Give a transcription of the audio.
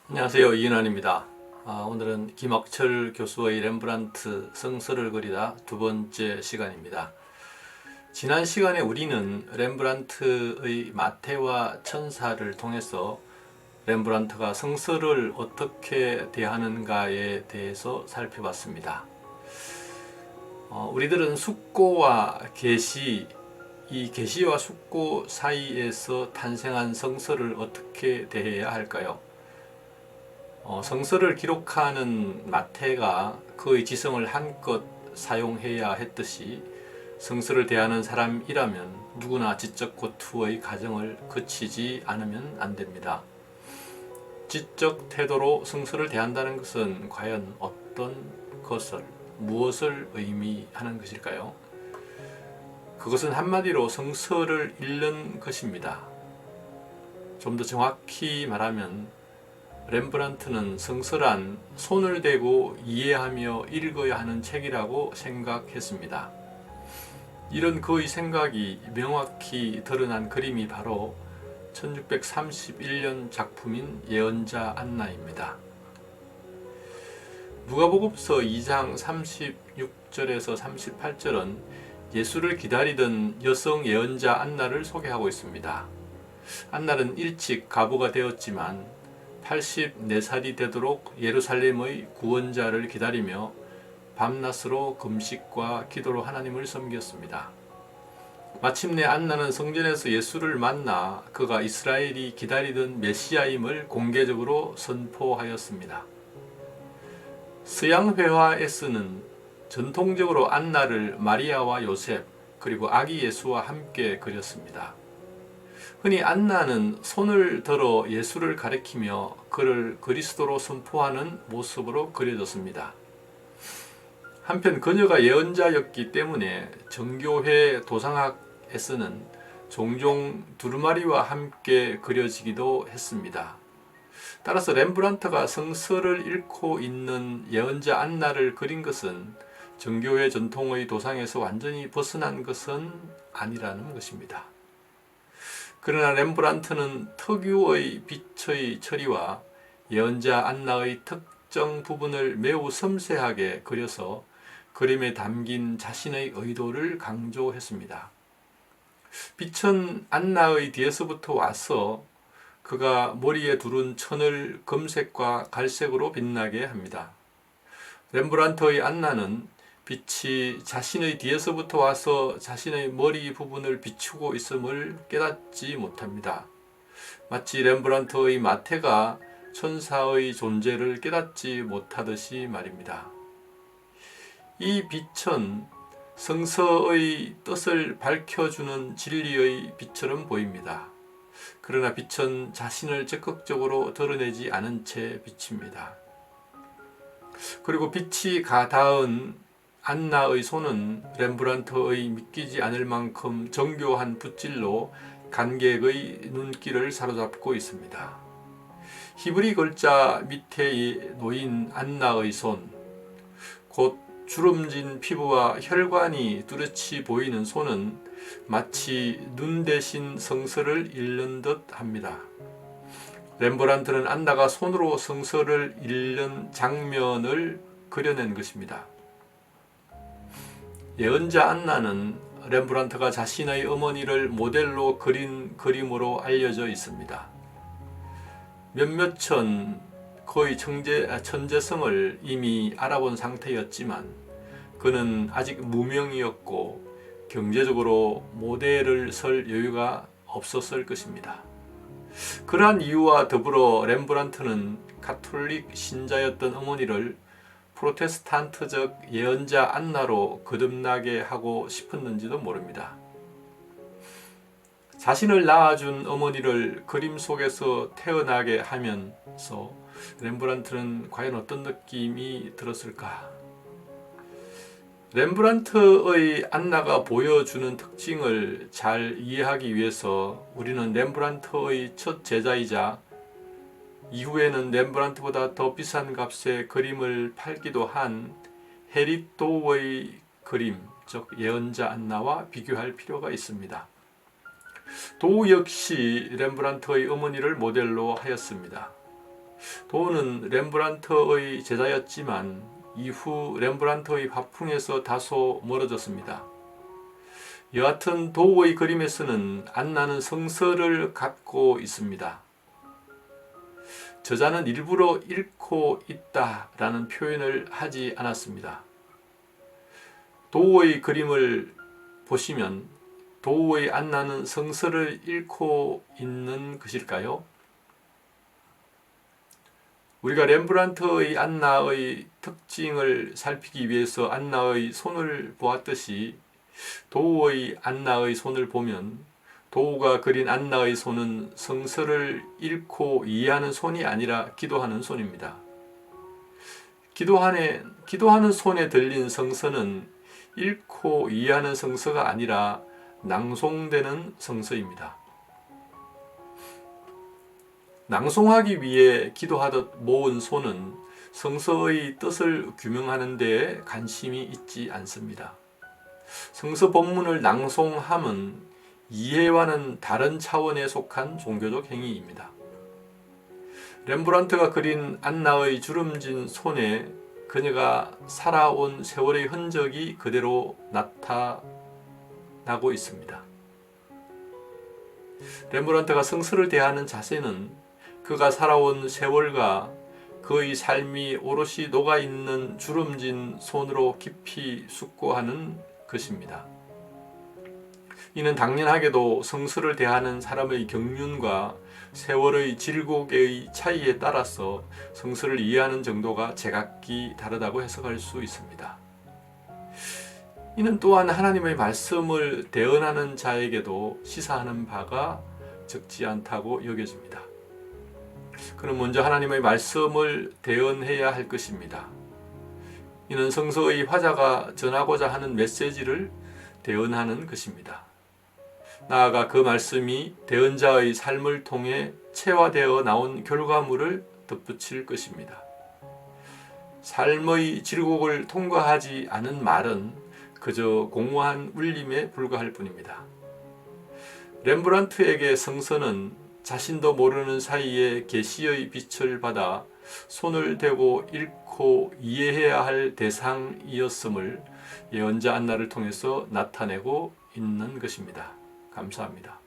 안녕하세요, 이은환입니다. 오늘은 김학철 교수의 렘브란트 성서를 그리다 두 번째 시간입니다. 지난 시간에 우리는 렘브란트의 마태와 천사를 통해서 렘브란트가 성서를 어떻게 대하는가에 대해서 살펴봤습니다. 우리들은 숙고와 계시, 이 계시와 숙고 사이에서 탄생한 성서를 어떻게 대해야 할까요? 성서를 기록하는 마태가 그의 지성을 한껏 사용해야 했듯이 성서를 대하는 사람이라면 누구나 지적 고투의 과정을 거치지 않으면 안 됩니다. 지적 태도로 성서를 대한다는 것은 과연 어떤 것을, 무엇을 의미하는 것일까요? 그것은 한마디로 성서를 읽는 것입니다. 좀 더 정확히 말하면 렘브란트는 성서란 손을 대고 이해하며 읽어야 하는 책이라고 생각했습니다. 이런 그의 생각이 명확히 드러난 그림이 바로 1631년 작품인 예언자 안나입니다. 누가복음서 2장 36절에서 38절은 예수를 기다리던 여성 예언자 안나를 소개하고 있습니다. 안나는 일찍 과부가 되었지만 84살이 되도록 예루살렘의 구원자를 기다리며 밤낮으로 금식과 기도로 하나님을 섬겼습니다. 마침내 안나는 성전에서 예수를 만나 그가 이스라엘이 기다리던 메시아임을 공개적으로 선포하였습니다. 서양 회화에서는 전통적으로 안나를 마리아와 요셉 그리고 아기 예수와 함께 그렸습니다. 흔히 안나는 손을 들어 예수를 가리키며 그를 그리스도로 선포하는 모습으로 그려졌습니다. 한편 그녀가 예언자였기 때문에 정교회 도상학에서는 종종 두루마리와 함께 그려지기도 했습니다. 따라서 렘브란트가 성서를 읽고 있는 예언자 안나를 그린 것은 정교회 전통의 도상에서 완전히 벗어난 것은 아니라는 것입니다. 그러나 렘브란트는 특유의 빛의 처리와 예언자 안나의 특정 부분을 매우 섬세하게 그려서 그림에 담긴 자신의 의도를 강조했습니다. 빛은 안나의 뒤에서부터 와서 그가 머리에 두른 천을 금색과 갈색으로 빛나게 합니다. 렘브란트의 안나는 빛이 자신의 뒤에서부터 와서 자신의 머리 부분을 비추고 있음을 깨닫지 못합니다. 마치 렘브란트의 마태가 천사의 존재를 깨닫지 못하듯이 말입니다. 이 빛은 성서의 뜻을 밝혀주는 진리의 빛처럼 보입니다. 그러나 빛은 자신을 적극적으로 드러내지 않은 채 비칩니다. 그리고 빛이 가닿은 안나의 손은 렘브란트의 믿기지 않을 만큼 정교한 붓질로 관객의 눈길을 사로잡고 있습니다. 히브리 글자 밑에 놓인 안나의 손, 곧 주름진 피부와 혈관이 뚜렷이 보이는 손은 마치 눈 대신 성서를 읽는 듯 합니다. 렘브란트는 안나가 손으로 성서를 읽는 장면을 그려낸 것입니다. 예언자 안나는 렘브란트가 자신의 어머니를 모델로 그린 그림으로 알려져 있습니다. 몇몇 천 그의 천재성을 이미 알아본 상태였지만 그는 아직 무명이었고 경제적으로 모델을 설 여유가 없었을 것입니다. 그러한 이유와 더불어 렘브란트는 가톨릭 신자였던 어머니를 프로테스탄트적 예언자 안나로 거듭나게 하고 싶었는지도 모릅니다. 자신을 낳아준 어머니를 그림 속에서 태어나게 하면서 렘브란트는 과연 어떤 느낌이 들었을까? 렘브란트의 안나가 보여주는 특징을 잘 이해하기 위해서 우리는 렘브란트의 첫 제자이자 이후에는 렘브란트보다 더 비싼 값에 그림을 팔기도 한 헤릿 도우의 그림, 즉 예언자 안나와 비교할 필요가 있습니다. 도우 역시 렘브란트의 어머니를 모델로 하였습니다. 도우는 렘브란트의 제자였지만 이후 렘브란트의 화풍에서 다소 멀어졌습니다. 여하튼 도우의 그림에서는 안나는 성서를 갖고 있습니다. 저자는 일부러 잃고 있다라는 표현을 하지 않았습니다. 도우의 그림을 보시면 도우의 안나는 성서를 잃고 있는 것일까요? 우리가 렘브란트의 안나의 특징을 살피기 위해서 안나의 손을 보았듯이 도우의 안나의 손을 보면 도우가 그린 안나의 손은 성서를 읽고 이해하는 손이 아니라 기도하는 손입니다. 기도하는 손에 들린 성서는 읽고 이해하는 성서가 아니라 낭송되는 성서입니다. 낭송하기 위해 기도하듯 모은 손은 성서의 뜻을 규명하는 데에 관심이 있지 않습니다. 성서 본문을 낭송함은 이해와는 다른 차원에 속한 종교적 행위입니다. 렘브란트가 그린 안나의 주름진 손에 그녀가 살아온 세월의 흔적이 그대로 나타나고 있습니다. 렘브란트가 성서를 대하는 자세는 그가 살아온 세월과 그의 삶이 오롯이 녹아있는 주름진 손으로 깊이 숙고하는 것입니다. 이는 당연하게도 성서를 대하는 사람의 경륜과 세월의 질곡의 차이에 따라서 성서를 이해하는 정도가 제각기 다르다고 해석할 수 있습니다. 이는 또한 하나님의 말씀을 대언하는 자에게도 시사하는 바가 적지 않다고 여겨집니다. 그럼 먼저 하나님의 말씀을 대언해야 할 것입니다. 이는 성서의 화자가 전하고자 하는 메시지를 대언하는 것입니다. 나아가 그 말씀이 대언자의 삶을 통해 체화되어 나온 결과물을 덧붙일 것입니다. 삶의 질곡을 통과하지 않은 말은 그저 공허한 울림에 불과할 뿐입니다. 렘브란트에게 성서는 자신도 모르는 사이에 계시의 빛을 받아 손을 대고 읽고 이해해야 할 대상이었음을 예언자 안나를 통해서 나타내고 있는 것입니다. 감사합니다.